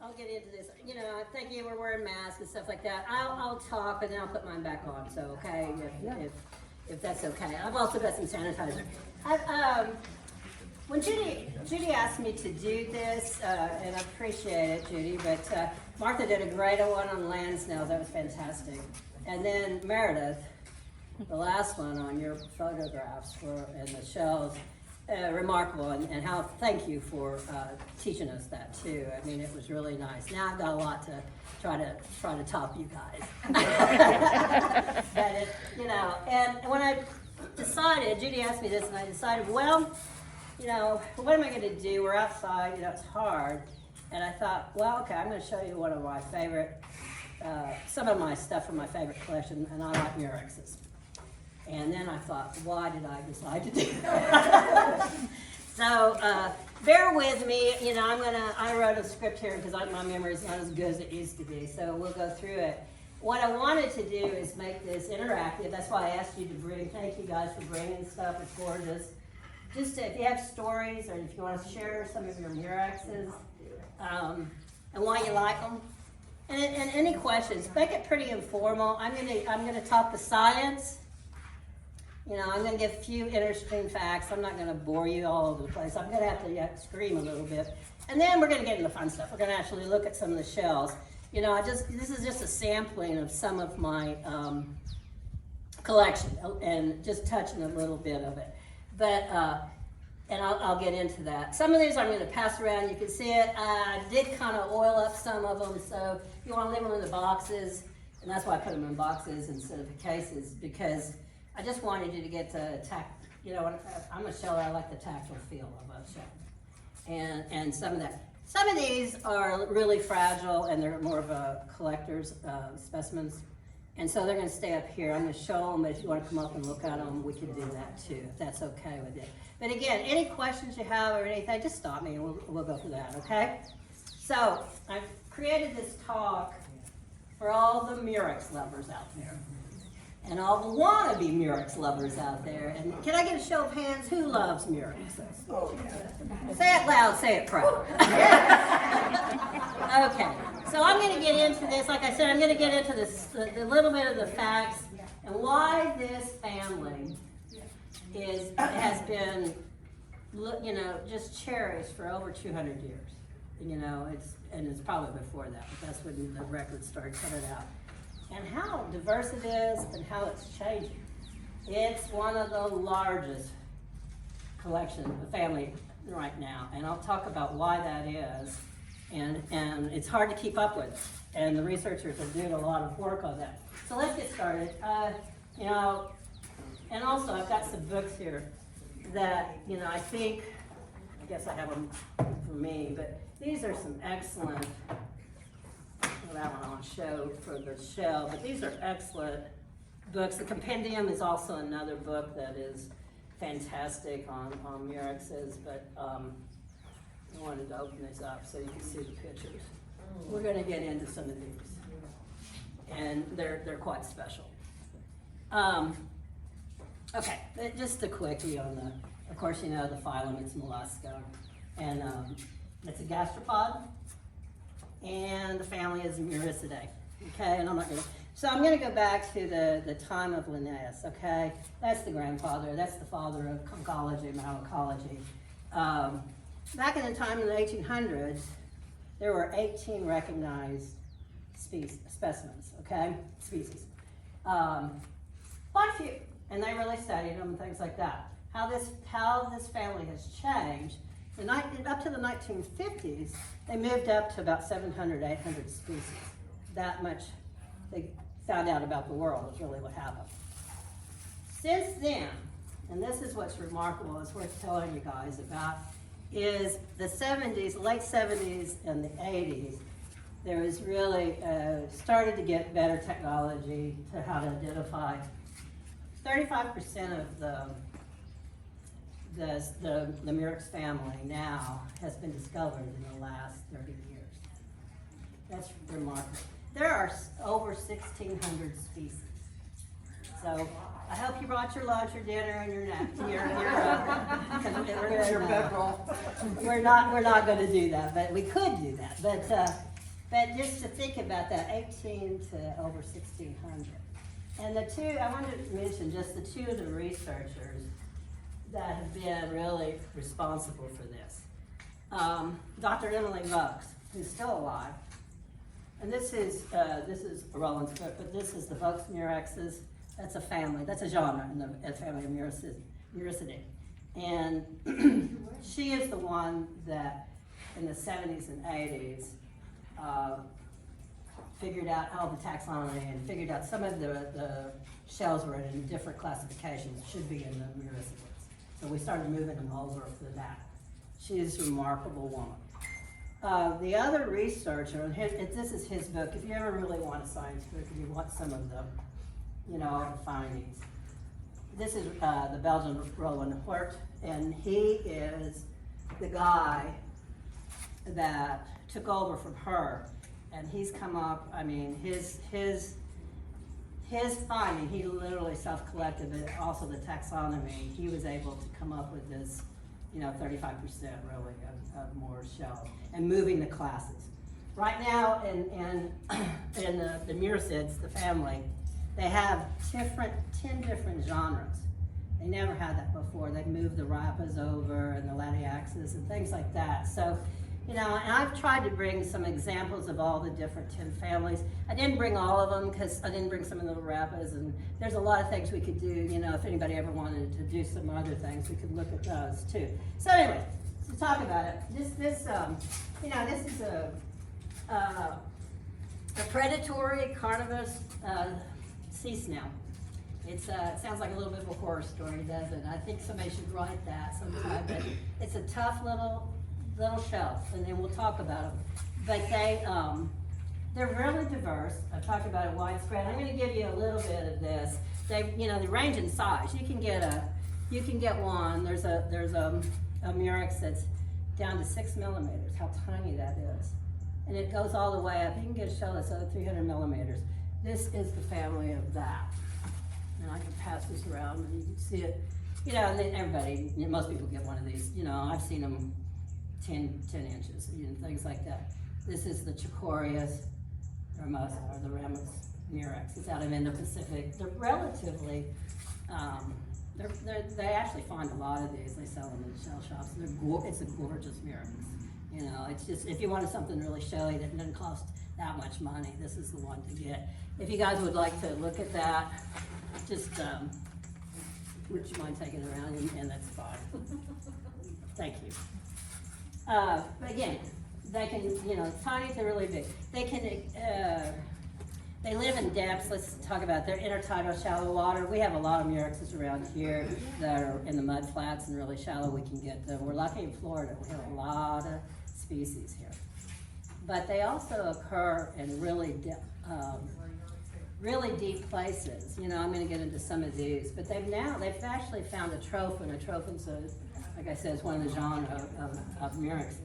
I'll get into this. You know, thank you. We're wearing masks and stuff like that. I'll talk, and then I'll put mine back on. So, okay, if that's okay. I've also got some sanitizer. When Judy asked me to do this, and I appreciate it, Judy, but Martha did a great one on land snails. That was fantastic. And then Meredith, the last one on your photographs and the shells, remarkable, and how thank you for teaching us that too. I mean, it was really nice. Now I've got a lot to try to top you guys. But you know, and when I decided, Judy asked me this, and I decided, well, you know, what am I going to do? We're outside, you know, it's hard, and I thought, well, okay, I'm going to show you one of my favorite, some of my stuff from my favorite collection, and I like Murexes. And then I thought, why did I decide to do that? So bear with me. You know, I wrote a script here because my memory is not as good as it used to be. So we'll go through it. What I wanted to do is make this interactive. That's why I asked you to bring. Thank you guys for bringing stuff. It's gorgeous. Just if you have stories or if you want to share some of your Murexes and why you like them. And any questions, make it pretty informal. I'm gonna talk the science. You know, I'm going to give a few interesting facts. I'm not going to bore you all over the place. I'm going to have to scream a little bit. And then we're going to get into fun stuff. We're going to actually look at some of the shells. You know, this is just a sampling of some of my collection and just touching a little bit of it. But, and I'll get into that. Some of these I'm going to pass around. You can see it. I did kind of oil up some of them. So you want to leave them in the boxes. And that's why I put them in boxes instead of cases, because I just wanted you to get the you know, I'm a sheller, I like the tactile feel of a shell. And some of that. Some of these are really fragile and they're more of a collector's specimens. And so they're gonna stay up here. I'm gonna show them, but if you wanna come up and look at them, we can do that too, if that's okay with you. But again, any questions you have or anything, just stop me and we'll go through that, okay? So I've created this talk for all the Murex lovers out there. And all the wannabe Murex lovers out there. And can I get a show of hands? Who loves Murexes? Oh, yeah. Say it loud, say it proud. Okay, so I'm going to get into this. Like I said, I'm going to get into this, the little bit of the facts and why this family has been, you know, just cherished for over 200 years. You know, it's probably before that, but that's when the records started coming out. And how diverse it is and how it's changing. It's one of the largest collections of family right now, and I'll talk about why that is. And it's hard to keep up with it, and the researchers are doing a lot of work on that. So let's get started. You know, and also I've got some books here that, you know, I guess I have them for me, but these are some excellent. That one I'll show for the shell, but these are excellent books. The Compendium is also another book that is fantastic on Murexes, but I wanted to open this up so you can see the pictures. We're going to get into some of these, and they're quite special. Okay, just a quickie on the, of course, you know the phylum, it's mollusca, and it's a gastropod. And the family is Muricidae, okay? And I'm not gonna, so I'm gonna go back to the time of Linnaeus, okay? That's the grandfather, that's the father of conchology, malacology. Back in the time in the 1800s, there were 18 recognized specimens, okay? Species. Quite a few, and they really studied them and things like that. How this family has changed. Up to the 1950s, they moved up to about 700, 800 species. That much they found out about the world is really what happened. Since then, and this is what's remarkable, it's worth telling you guys about, is the 70s, late 70s and the 80s, there was really, started to get better technology to how to identify. 35% of the Murex family now has been discovered in the last 30 years. That's remarkable. There are over 1,600 species. So I hope you brought your lunch, your dinner, and your nap. We're not going to do that, but we could do that. But just to think about that, 18 to over 1,600. And the two, I wanted to mention just the two of the researchers that have been really responsible for this. Dr. Emily Vokes, who's still alive, and this is Roland's book, but this is the Vokes Murexes. That's a family, that's a genre in the family of Muricidae. And she is the one that in the 70s and 80s figured out all the taxonomy and figured out some of the shells were in different classifications, should be in the Muricidae. So we started moving them over for that. She is a remarkable woman. The other researcher, and this is his book, if you ever really want a science book and you want some of the, all the findings. This is the Belgian Roland Hort, and he is the guy that took over from her, and he's come up, his finding, he literally self-collected, but also the taxonomy, he was able to come up with this, 35% really of more shells, and moving the classes. Right now in the Muricids, the family, they have 10 different genres. They never had that before. They've moved the Rappas over and the Latiaxes and things like that. So, and I've tried to bring some examples of all the different 10 families. I didn't bring all of them because I didn't bring some of the Rappas, and there's a lot of things we could do, if anybody ever wanted to do some other things, we could look at those too. So anyway, to talk about it, this is a predatory carnivorous sea snail. It sounds like a little bit of a horror story, doesn't it? I think somebody should write that sometime, but it's a tough little shell, and then we'll talk about them. But they're really diverse. I've talked about it widespread. I'm going to give you a little bit of this. They range in size. You can get one. There's a Murex that's down to 6 millimeters. How tiny that is, and it goes all the way up. You can get a shell that's 300 millimeters. This is the family of that. And I can pass this around, and you can see it. And then everybody, most people get one of these. I've seen them 10 inches, things like that. This is the Chicorius ramosa, or the Ramus murex. It's out of Indo-Pacific. They're relatively, they actually find a lot of these. They sell them in the shell shops. It's a gorgeous murex. It's just, if you wanted something really showy that didn't cost that much money, this is the one to get. If you guys would like to look at that, just, would you mind taking it around? And that's fine. Thank you. But again, they can, tiny to really big. They can, they live in depths. Let's talk about their intertidal shallow water. We have a lot of murexes around here that are in the mud flats and really shallow. We can get them. We're lucky in Florida. We have a lot of species here. But they also occur in really deep places. I'm going to get into some of these. But they've actually found a trophin. A trophin's like I said, it's one of the genera of murex.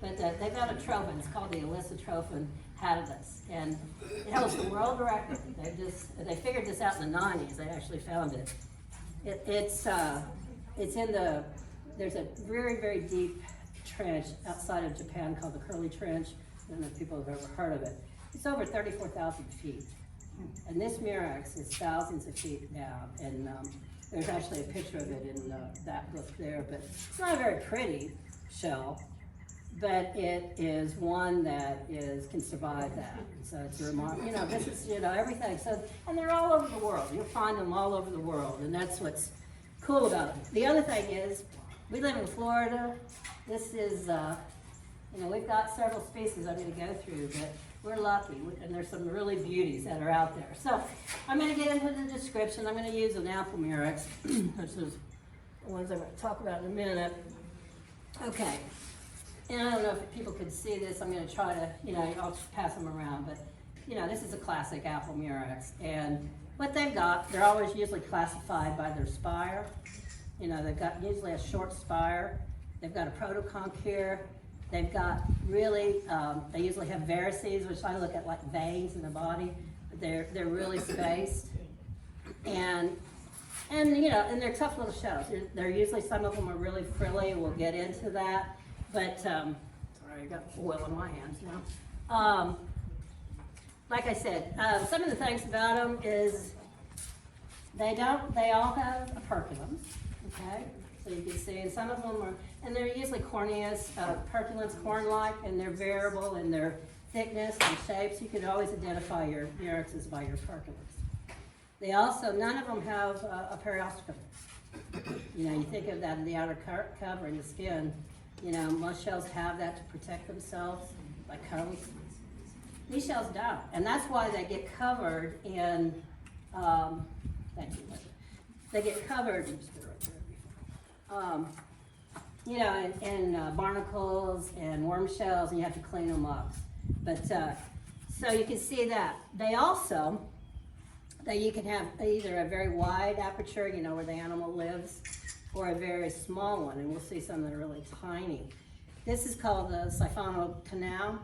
But they've got a trophin. It's called the Elisotrophin hadidus, and it holds the world record. They figured this out in the 90s. They actually found it. It's in there's a very, very deep trench outside of Japan called the Curly Trench. I don't know if people have ever heard of it. It's over 34,000 feet. And this murex is thousands of feet down. And there's actually a picture of it in that book there. But it's not a very pretty shell, but it is one that can survive that. So it's a remarkable, this is, everything. So, and they're all over the world. You'll find them all over the world. And that's what's cool about them. The other thing is, we live in Florida. This is, we've got several species I'm going to go through, but we're lucky, and there's some really beauties that are out there. So I'm going to get into the description. I'm going to use an apple murex, which is the ones I'm going to talk about in a minute. Okay, and I don't know if people could see this. I'm going to try to, I'll just pass them around, but, this is a classic apple murex. And what they've got, they're always usually classified by their spire. They've got usually a short spire. They've got a protoconch here. They've got really, they usually have varices, which I look at like veins in the body, but they're really spaced. And And and they're tough little shells. They're usually, some of them are really frilly. We'll get into that. But sorry, I got oil in my hands now. Like I said, some of the things about them is they all have operculums. Okay, so you can see, and some of them are, and they're usually corneous, operculums, corn-like, and they're variable in their thickness and shapes. You can always identify your murex by your operculums. They also, none of them have a periostracum. You think of that in the outer covering, the skin. Most shells have that to protect themselves by coating. These shells don't, and that's why they get covered in, thank you, they get covered, in barnacles and worm shells, and you have to clean them up. But, so you can see that. They also, you can have either a very wide aperture, where the animal lives, or a very small one, and we'll see some that are really tiny. This is called the Stifano Canal.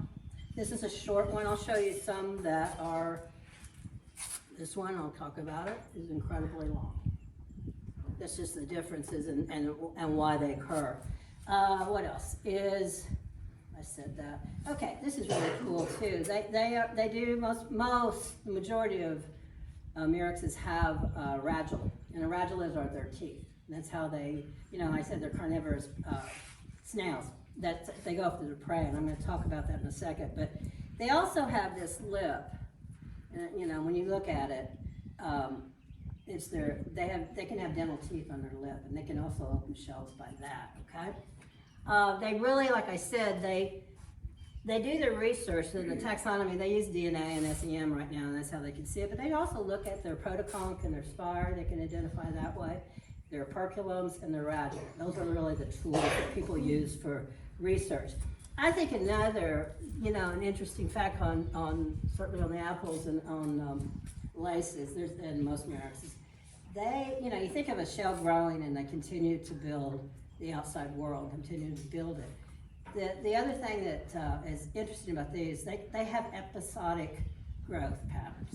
This is a short one. I'll show you some that are, this one, I'll talk about it, is incredibly long. That's just the differences and why they occur. What else is, I said that. Okay, this is really cool too. They do, the majority of murexes have radula, and a radula are their teeth. And that's how they, I said they're carnivorous snails. They go after their prey, and I'm going to talk about that in a second. But they also have this lip, and, when you look at it, they can have dental teeth on their lip, and they can also open shells by that. Okay, they really, like I said, they do their research, so the taxonomy. They use DNA and SEM right now, and that's how they can see it. But they also look at their protoconch and their spire. They can identify that way. Their operculums and their radula. Those are really the tools that people use for research. I think another, an interesting fact on certainly on the apples and on laces, and most murexes, you think of a shell growing and they continue to build the outside world, continue to build it. The other thing that is interesting about these, they have episodic growth patterns.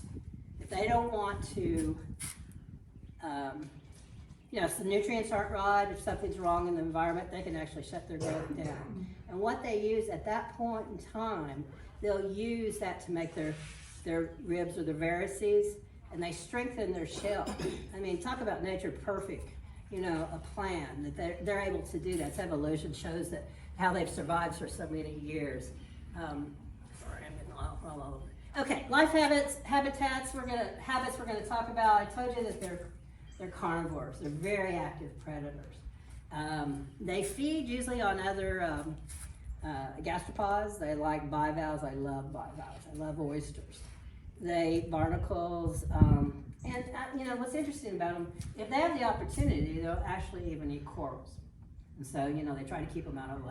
If they don't want to, if the nutrients aren't right, if something's wrong in the environment, they can actually shut their growth down. And what they use at that point in time, they'll use that to make their ribs or their varices, and they strengthen their shell. I mean, talk about nature perfect, a plan that they're able to do that. It's evolution shows that how they've survived for so many years. Sorry, I'm getting all over. Okay, life habitats we're gonna talk about. I told you that they're carnivores. They're very active predators. They feed usually on other gastropods. They like bivalves. I love bivalves. I love oysters. Barnacles, and what's interesting about them, if they have the opportunity, they'll actually even eat corals. And so, they try to keep them out of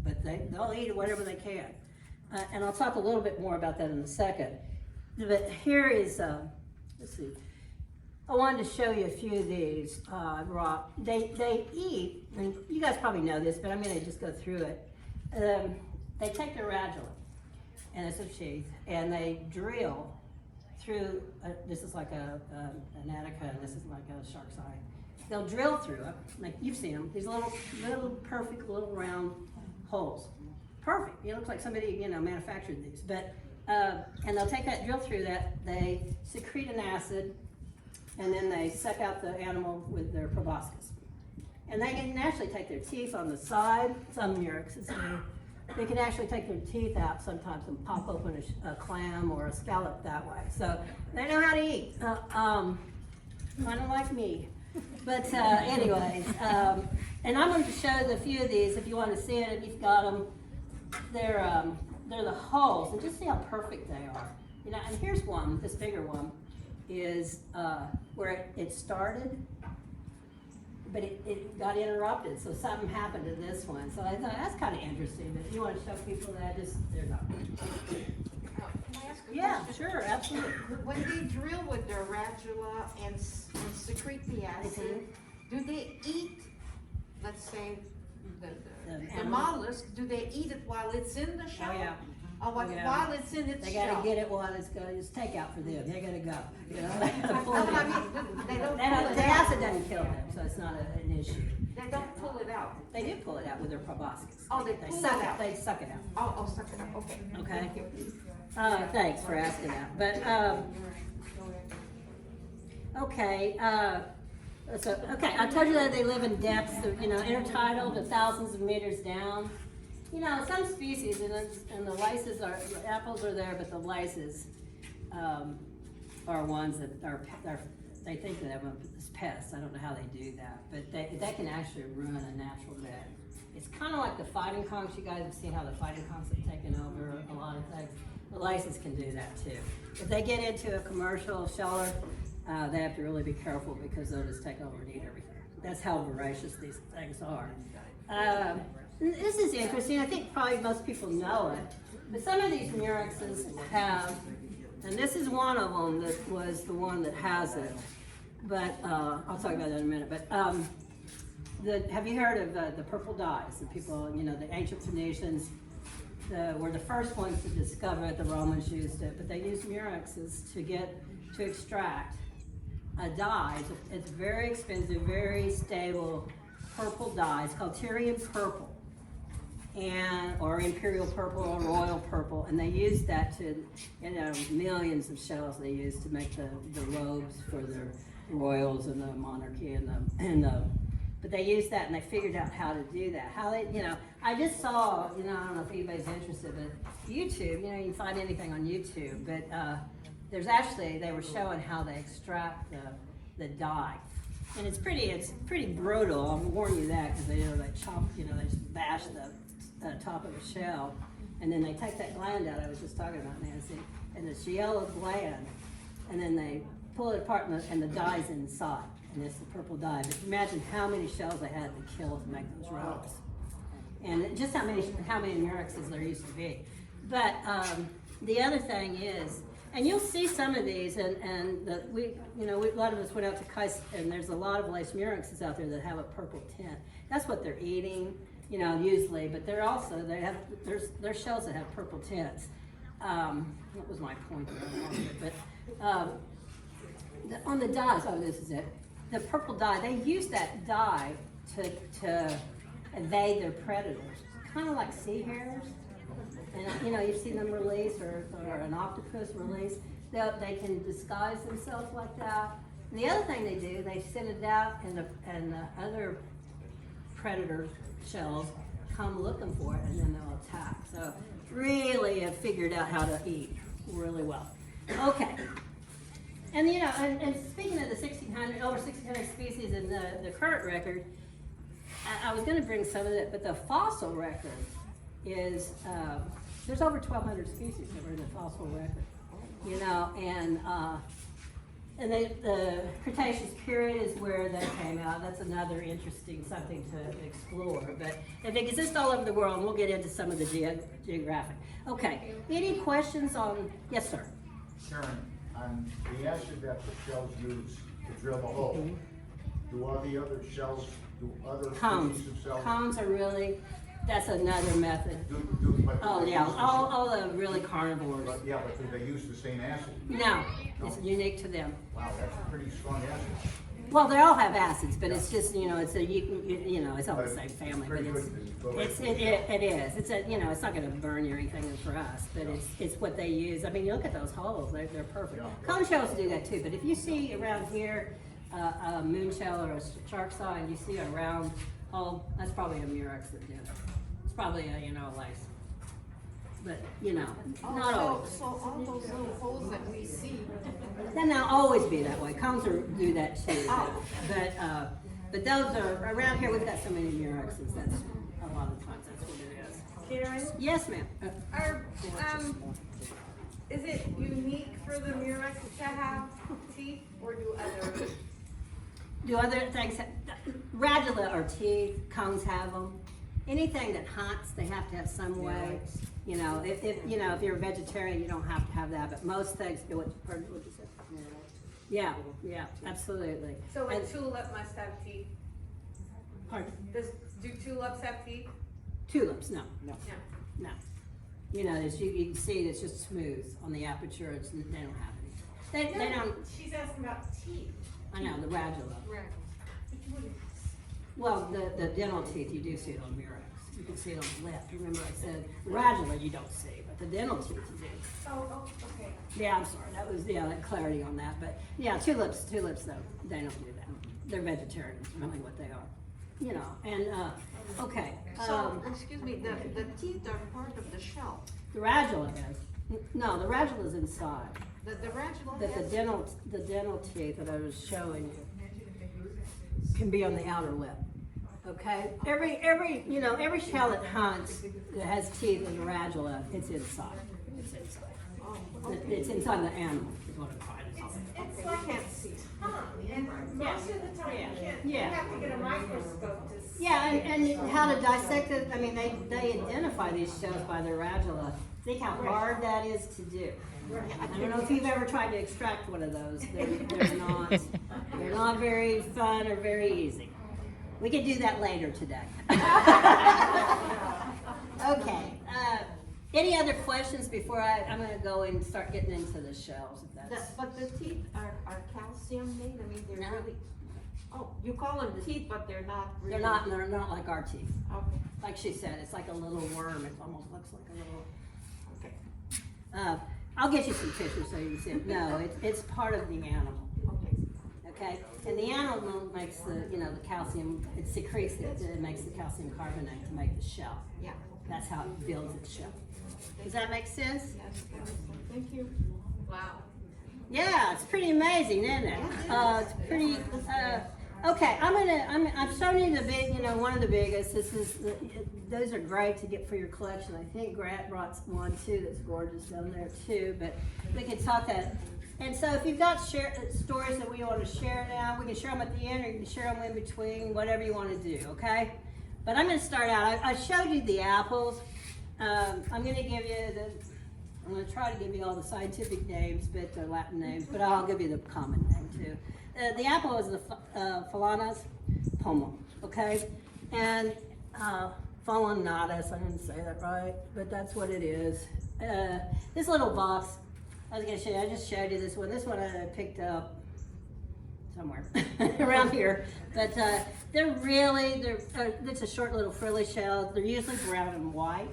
but they'll eat whatever they can. And I'll talk a little bit more about that in a second. But here is, let's see. I wanted to show you a few of these raw. They eat, and you guys probably know this, but I'm going to just go through it. They take their radula, and it's a sheath, and they drill through, this is like an attica, and this is like a shark's eye. They'll drill through it, like you've seen them, these little perfect little round holes. Perfect, it looks like somebody, manufactured these. But, and they'll take that, drill through that, they secrete an acid, and then they suck out the animal with their proboscis. And they can actually take their teeth on the side, some murexes do. They can actually take their teeth out sometimes and pop open a clam or a scallop that way. So they know how to eat, kind of like me. But anyways, and I'm going to show the few of these if you want to see it, if you've got them. They're the holes, and just see how perfect they are. And here's one, this bigger one, is where it started, but it got interrupted, so something happened to this one. So I thought that's kind of interesting, but if you want to show people that, they're not. Can I ask a Yeah, question? sure, absolutely. When they drill with their radula and secrete the acid, do they eat, let's say, the animal? mollusk, do they eat it while it's in the shell? Oh yeah. Yeah. While it's in its They shell. gotta get it while it's good. It's takeout for them. They gotta go. You know, they have to I pull it mean, out. they don't The pull it acid out. doesn't kill them, so it's not an issue. They don't pull it out. They do pull it out with their proboscis. Oh, they pull suck it out. They suck it out. Oh, suck it up, okay. Okay. Thanks for asking that. But okay. So okay, I told you that they live in depths of, intertidal to thousands of meters down. Some species, and the lices are, the apples are there, but the lices are ones that are they think that them as pests. I don't know how they do that, but that can actually ruin a natural bed. It's kind of like the fighting conchs. You guys have seen how the fighting conchs have taken over a lot of things. The lices can do that too. If they get into a commercial sheller, they have to really be careful because they'll just take over and eat everything. That's how voracious these things are. This is interesting. I think probably most people know it, but some of these murexes have, and this is one of them that was the one that has it. But I'll talk about that in a minute. But have you heard of the purple dyes? The people, the ancient Phoenicians were the first ones to discover it. The Romans used it, but they used murexes to extract a dye. It's very expensive, very stable purple dye. It's called Tyrian purple, or imperial purple, or royal purple, and they used that to, millions of shells they used to make the robes for their royals and the monarchy but they used that and they figured out how to do that. How they, I just saw, I don't know if anybody's interested, but YouTube, you can find anything on YouTube, but there's actually, they were showing how they extract the dye. And it's pretty brutal, I'll warn you that, because they chop, they just bash the top of the shell, and then they take that gland out I was just talking about, Nancy, and it's the yellow gland, and then they pull it apart and the dye's inside, and it's the purple dye. But imagine how many shells they had to kill to make those robes, and just how many murexes there used to be. But the other thing is, and you'll see some of these, a lot of us went out to Coasta, and there's a lot of lace murexes out there that have a purple tint. That's what they're eating, usually. But they're also there's shells that have purple tints. What was my point there? But on the dyes, this is it. The purple dye, they use that dye to evade their predators, kind of like sea hares. And you've seen them release, or an octopus release. They can disguise themselves like that. And the other thing they do, they send it out, and the other predator shells come looking for it, and then they'll attack. So really have figured out how to eat really well. Okay. And and speaking of the over 1,600 species in the current record, I was going to bring some of it, but the fossil record is there's over 1,200 species that are in the fossil record, and the Cretaceous period is where they came out. That's another interesting something to explore, but they exist all over the world, and we'll get into some of the geographic. Okay, any questions on, yes sir? Sharon, on the acid that the shells use to drill the hole, do all the other shells, do other species of shells? Cones are really, that's another method. Oh yeah, all the really carnivores. But do they use the same acid? No, it's unique to them. Wow, that's a pretty strong acid. Well, they all have acids, but it's just, it's all the same family, but it is. It's it's not going to burn you or anything for us, but it's what they use. I mean, you look at those holes; they're perfect. Cone shells do that too, but if you see around here a moon shell or a shark saw, and you see a round hole, that's probably a murex that did it. It's probably a lace. But not always. So all those little holes that we see. Then they'll always be that way. Cones do that too. But those are around here. We've got so many murexes. That's a lot of times that's what it is. Karen, Yes, ma'am. is it unique for the murex to have teeth, or Do other things? Radula or teeth. Cones have them. Anything that hunts, they have to have some way. If you're a vegetarian, you don't have to have that. But most things, what you say? Yeah, absolutely. So a And- tulip must have teeth. Pardon? Do tulips have teeth? Tulips, no. No. No. You know, as you can see, it's just smooth on the aperture. They don't have any. They don't. She's asking about teeth. I know the radula. Right. Well, the dental teeth, you do see it on Murex. You can see it on the left. Remember I said radula you don't see, but the dental teeth you do. Oh, okay. Yeah, I'm sorry. That was that clarity on that. But yeah, tulips though, they don't do that. They're vegetarians, really what they are. You know, and okay. So, excuse me, the teeth are part of the shell. The radula is. No, the radula is inside. The radula But has. the dental teeth that I was showing you can be on the outer lip. Okay? Every shell that hunts that has teeth in the radula, it's inside. It's inside. Oh, It's inside the animal, is what I'm trying to say. It's like a tongue, and most of the time you can't, you Yeah. have to get a microscope to see. Yeah, and how to dissect it, I mean, they identify these shells by their radula. Think how hard that is to do. I don't know if you've ever tried to extract one of those. They're not very fun or very easy. We can do that later today. Okay. Any other questions before I'm going to go and start getting into the shells? If that's... But the teeth are calcium made? I mean, they're No. really, oh, you call them teeth, but they're not really. They're not like our teeth. Okay, Like she said, it's like a little worm. It almost looks like a little... okay, I'll get you some tissue so you can see it. No, it's part of the animal. okay. Okay, and the animal makes the calcium. It secretes it. It makes the calcium carbonate to make the shell. Yeah. That's how it builds its shell. Does that make sense? Yes, thank you. Wow. Yeah, it's pretty amazing, isn't it? It's pretty. Okay, I'm showing you the big. One of the biggest. Those are great to get for your collection. I think Grant brought one too. That's gorgeous down there too. But we can talk that. And so if you've got stories that we want to share now, we can share them at the end, or you can share them in between, whatever you want to do. Okay. But I'm going to start out. I showed you the apples. I'm going to give you I'm going to try to give you all the scientific names, but the Latin names, but I'll give you the common name too. The apple is the Phalaenus pomo, okay? And Phalaenatus, I didn't say that right, but that's what it is. This little box, I was going to show you, I just showed you this one. This one I picked up somewhere around here. But it's a short little frilly shell. They're usually brown and white.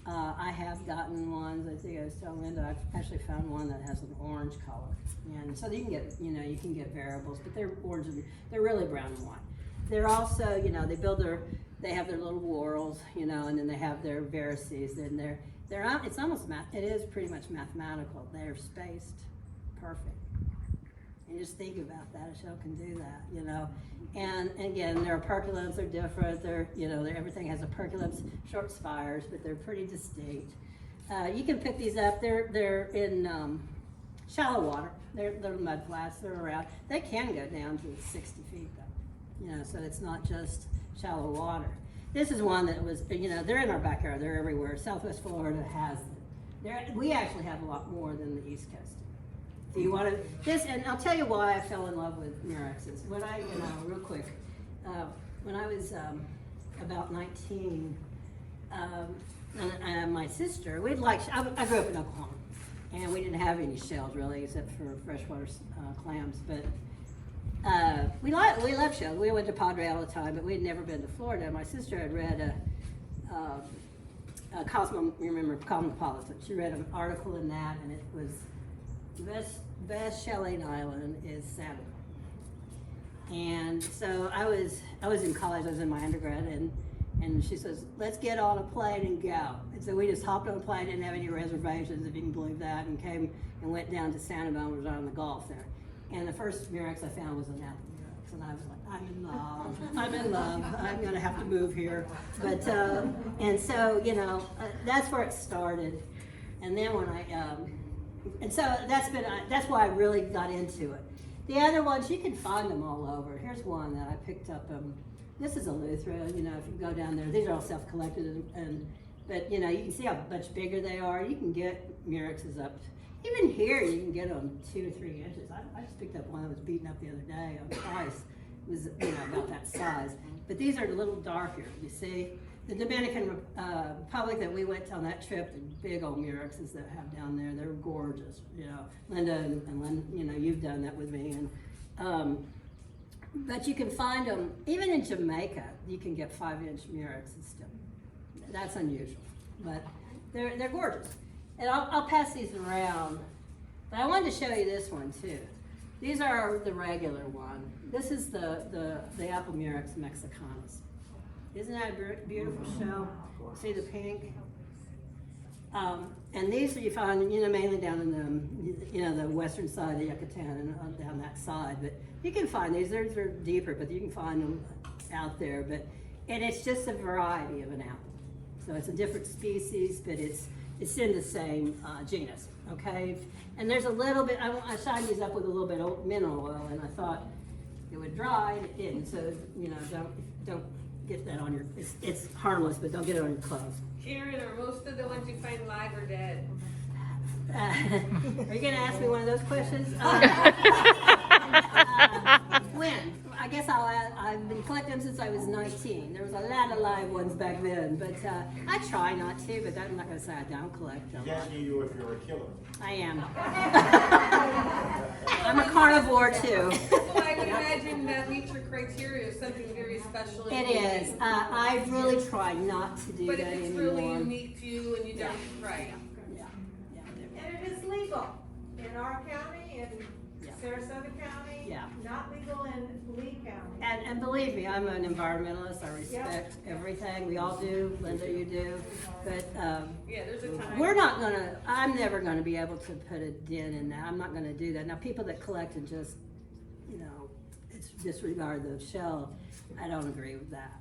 I have gotten ones, I think I was telling Linda, I've actually found one that has an orange color. And so you can get variables, but they're orange and they're really brown and white. They're also, they have their little whorls, and then they have their varices, and it is pretty much mathematical. They're spaced perfect. And just think about that, a shell can do that, And again, their operculums are different. Everything has operculums, short spires, but they're pretty distinct. You can pick these up. They're in shallow water. They're mud flats. They're around. They can go down to 60 feet though. So it's not just shallow water. This is one that was, they're in our backyard. They're everywhere. Southwest Florida has them. We actually have a lot more than the East Coast. Do you want to, and I'll tell you why I fell in love with Murexes. When real quick, when I was about 19, and my sister, I grew up in Oklahoma, and we didn't have any shells really, except for freshwater clams, but we loved shells. We went to Padre all the time, but we had never been to Florida. My sister had read Cosmopolitan. She read an article in that, and it was the best shelling island is Sanibel. And so I was in college, I was in my undergrad, and she says, let's get on a plane and go. And so we just hopped on a plane, didn't have any reservations, if you can believe that, and came and went down to Sanibel and was on the Gulf there. And the first Murex I found was an apple Murex, and I was like, I'm in love, I'm gonna have to move here. But, and so, that's where it started. And then when and so that's why I really got into it. The other ones, you can find them all over. Here's one that I picked up. This is a Luthra, if you go down there, these are all self-collected, but you can see how much bigger they are. You can get Murexes up, even here you can get them 2 to 3 inches. I just picked up one that was beaten up the other day on price. It was about that size. But these are a little darker, you see? the Dominican Republic that we went on that trip, the big old murex that have down there, they're gorgeous. You know, Linda and Linda, you know, you've done that with me, and but you can find them even in Jamaica. You can get 5-inch murexes still. That's unusual, but they're gorgeous. And I'll pass these around. But I wanted to show you this one too. These are the regular one. This is the apple murex mexicanus. Isn't that a beautiful shell? See the pink? And these you find, you know, mainly down in the, you know, the western side of the Yucatan and down that side. But you can find these. They're deeper, but you can find them out there. And it's just a variety of an apple. So it's a different species, but it's in the same genus. Okay. And there's a little bit. I shined these up with a little bit of mineral oil, and I thought it would dry, and it didn't. So you know, don't get that on your. It's harmless, but don't get it on your clothes. Karen, are most of the ones you find live or dead? Are you going to ask me one of those questions? When? I guess I've been collecting them since I was 19. There was a lot of live ones back then, but I try not to, but I'm not going to say I don't collect them. He's asking you if you're a killer. I am. I'm a carnivore too. Well, I would imagine that meets your criteria of something very special. It is. I really try not to do But that if it's anymore. really unique to you and you don't, right. Yeah. And it is legal in our county, in Yeah. Sarasota County. Yeah. Not legal in Lee County. And believe me, I'm an environmentalist. I respect everything. We all do. Linda, you do. But Yeah, there's a time. I'm never gonna be able to put a dent in that. I'm not gonna do that. Now, people that collect and just, you know, disregard the shell, I don't agree with that.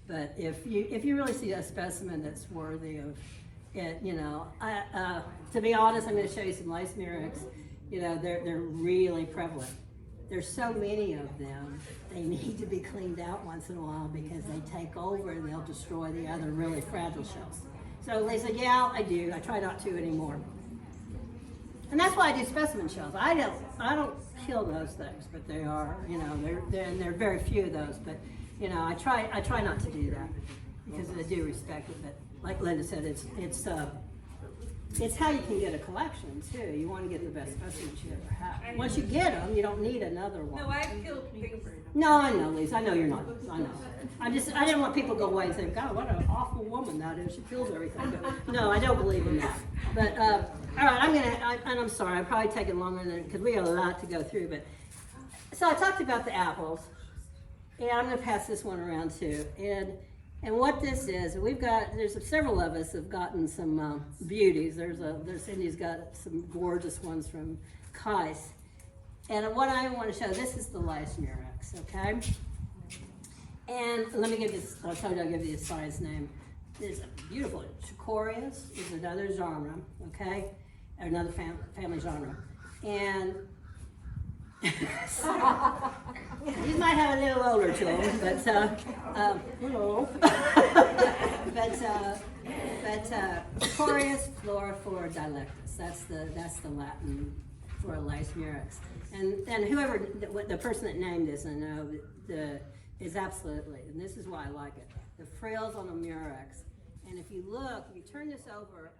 But if you really see a specimen that's worthy of it, you know, to be honest, I'm gonna show you some lace murex. You know, they're really prevalent. There's so many of them, they need to be cleaned out once in a while because they take over and they'll destroy the other really fragile shells. So they said, yeah, I do. I try not to anymore. And that's why I do specimen shells. I don't kill those things, but they are, you know, there are very few of those. But you know, I try not to do that because I do respect it. But like Linda said, it's how you can get a collection too. You want to get the best specimens you ever have. Once you get them, you don't need another one. No, I've killed things. No, I know, Lisa. I know you're not. I know. I didn't want people to go away and think, God, what an awful woman that is. She kills everything. But, no, I don't believe in that. But all right, I'm sorry. I'm probably taking longer than because we got a lot to go through. But so I talked about the apples, and I'm going to pass this one around too. And what this is, there's several of us have gotten some beauties. There's Cindy's got some gorgeous ones from Cayo. And what I want to show, this is the lice murex, okay? And let me give you, I'll give you a size name. There's a beautiful Aquarius is another genre, okay? Another family genre. And these might have a little older to them, but Aquarius floriflora dilectus. That's the Latin for a lice murex. And whoever the person that named this, I know is absolutely, and this is why I like it. The frills on the murex, and if you look, you turn this over.